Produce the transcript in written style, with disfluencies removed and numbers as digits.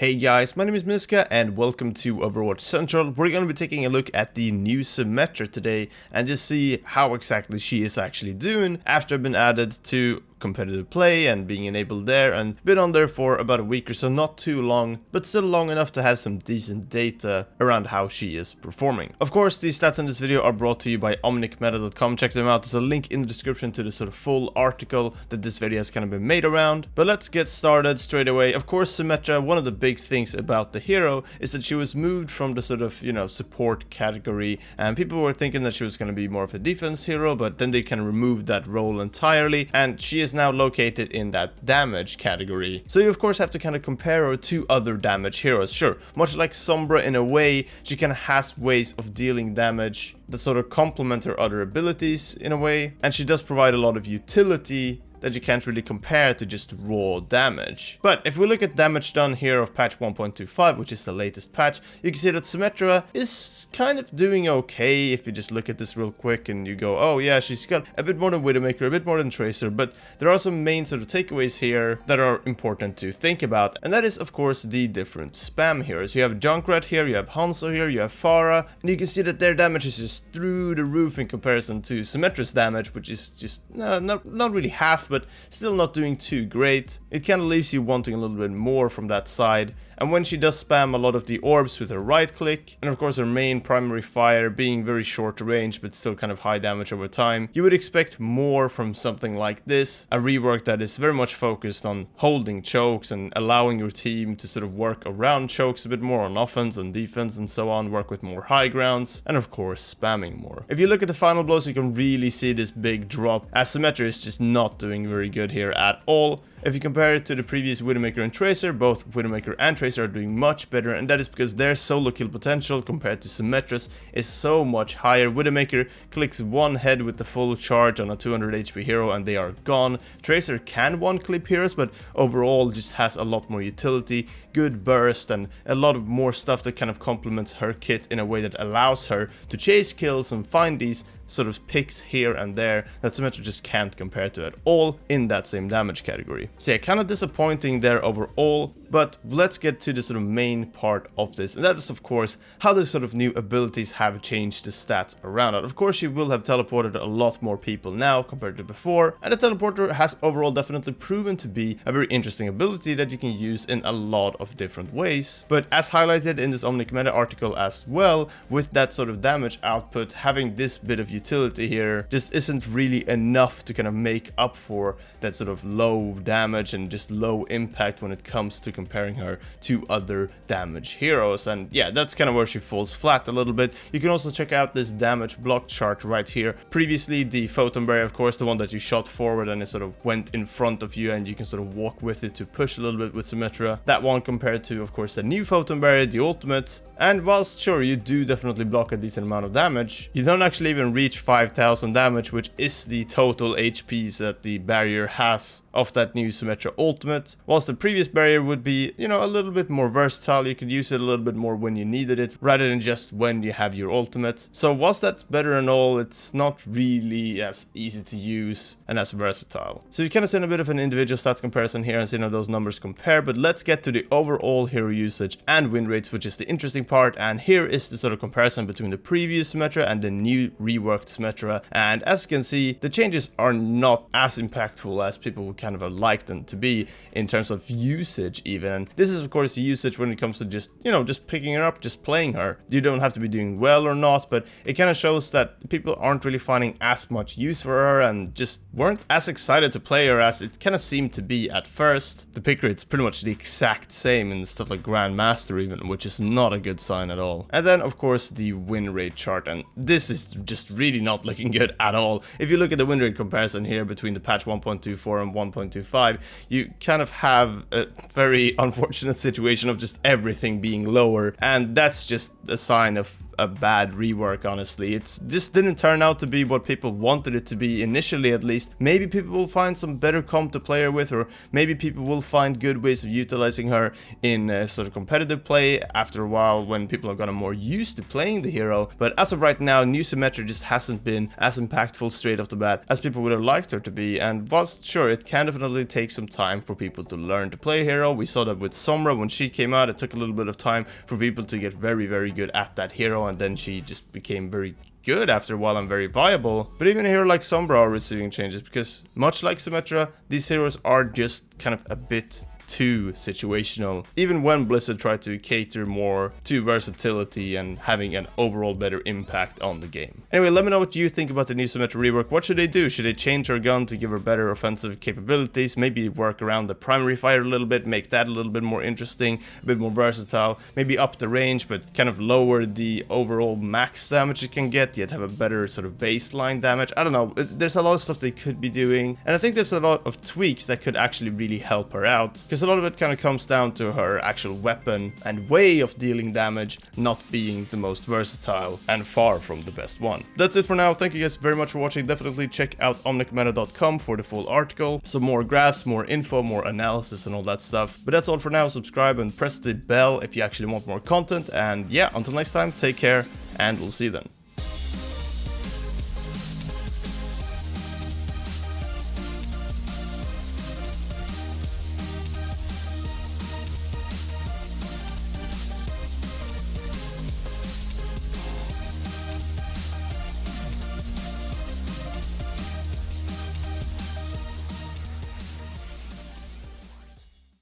Hey guys, my name is Miska and welcome to Overwatch Central. We're going to be taking a look at the new Symmetra today and just see how exactly she is actually doing after being added to competitive play and being enabled there, and been on there for about a week or so, not too long, but still long enough to have some decent data around how she is performing. Of course, the stats in this video are brought to you by omnicmeta.com. Check them out. There's a link in the description to the sort of full article that this video has kind of been made around. But let's get started straight away. Of course, Symmetra, one of the big things about the hero is that she was moved from the sort of, support category, and people were thinking that she was going to be more of a defense hero, but then they kind of removed that role entirely, and she is now located in that damage category. So you of course have to kind of compare her to other damage heroes. Sure, much like Sombra in a way, she kind of has ways of dealing damage that sort of complement her other abilities in a way, and she does provide a lot of utility that you can't really compare to just raw damage. But if we look at damage done here of patch 1.25, which is the latest patch, you can see that Symmetra is kind of doing okay if you just look at this real quick and you go, oh yeah, she's got a bit more than Widowmaker, a bit more than Tracer, but there are some main sort of takeaways here that are important to think about, and that is of course the different spam heroes. You have Junkrat here, you have Hanzo here, you have Pharah, and you can see that their damage is just through the roof in comparison to Symmetra's damage, which is just not really half, but still not doing too great. It kind of leaves you wanting a little bit more from that side. And when she does spam a lot of the orbs with her right click, and of course her main primary fire being very short range but still kind of high damage over time, you would expect more from something like this, a rework that is very much focused on holding chokes and allowing your team to sort of work around chokes a bit more on offense and defense and so on, work with more high grounds, and of course spamming more. If you look at the final blows, you can really see this big drop, as Symmetra is just not doing very good here at all. If you compare it to the previous Widowmaker and Tracer, both Widowmaker and Tracer are doing much better, and that is because their solo kill potential compared to Symmetra's is so much higher. Widowmaker clicks one head with the full charge on a 200 HP hero and they are gone. Tracer can one clip heroes, but overall just has a lot more utility, good burst, and a lot of more stuff that kind of complements her kit in a way that allows her to chase kills and find these sort of picks here and there that Symmetra just can't compare to at all in that same damage category. So yeah, kind of disappointing there overall, but let's get to the sort of main part of this, and that is of course how the sort of new abilities have changed the stats around it. Of course you will have teleported a lot more people now compared to before, and the teleporter has overall definitely proven to be a very interesting ability that you can use in a lot of different ways. But as highlighted in this OmnicMeta article as well, with that sort of damage output, having this bit of utility here just isn't really enough to kind of make up for that sort of low damage and just low impact when it comes to comparing her to other damage heroes. And yeah, that's kind of where she falls flat a little bit. You can also check out this damage block chart right here. Previously the photon barrier, of course, the one that you shot forward and it sort of went in front of you and you can sort of walk with it to push a little bit with Symmetra. That one compared to, of course, the new photon barrier, the ultimate. And whilst sure you do definitely block a decent amount of damage, you don't actually even reach 5,000 damage, which is the total HPs that the barrier has of that new Symmetra ultimate. Whilst the previous barrier would be, a little bit more versatile, you could use it a little bit more when you needed it, rather than just when you have your ultimate. So whilst that's better and all, it's not really as easy to use and as versatile. So you kind of see a bit of an individual stats comparison here and see how those numbers compare, but let's get to the overall hero usage and win rates, which is the interesting part. And here is the sort of comparison between the previous Symmetra and the new reworked Symmetra. And as you can see, the changes are not as impactful as people would kind of like them to be in terms of usage even. And this is of course usage when it comes to just, just picking her up, just playing her. You don't have to be doing well or not, but it kind of shows that people aren't really finding as much use for her and just weren't as excited to play her as it kind of seemed to be at first. The pick rate's pretty much the exact same in stuff like Grandmaster even, which is not a good sign at all. And then of course the win rate chart, and this is just really not looking good at all. If you look at the win rate comparison here between the patch 1.24 and 1.25, you kind of have a very unfortunate situation of just everything being lower, and that's just a sign of a bad rework, honestly. It just didn't turn out to be what people wanted it to be initially, at least. Maybe people will find some better comp to play her with, or maybe people will find good ways of utilizing her in sort of competitive play after a while when people have gotten more used to playing the hero. But as of right now, new Symmetra just hasn't been as impactful straight off the bat as people would have liked her to be, and whilst sure, it can definitely take some time for people to learn to play hero. We saw that with Sombra when she came out. It took a little bit of time for people to get very, very good at that hero, and then she just became very good after a while and very viable. But even a hero like Sombra are receiving changes, because much like Symmetra, these heroes are just kind of a bit too situational, even when Blizzard tried to cater more to versatility and having an overall better impact on the game. Anyway, let me know what you think about the new Symmetra rework. What should they do? Should they change her gun to give her better offensive capabilities, maybe work around the primary fire a little bit, make that a little bit more interesting, a bit more versatile, maybe up the range but kind of lower the overall max damage you can get, yet have a better sort of baseline damage? I don't know, there's a lot of stuff they could be doing, and I think there's a lot of tweaks that could actually really help her out, because a lot of it kind of comes down to her actual weapon and way of dealing damage not being the most versatile and far from the best one. That's it for now. Thank you guys very much for watching. Definitely check out omnicmeta.com for the full article, some more graphs, more info, more analysis and all that stuff. But that's all for now. Subscribe and press the bell if you actually want more content, and yeah, until next time, take care and we'll see you then.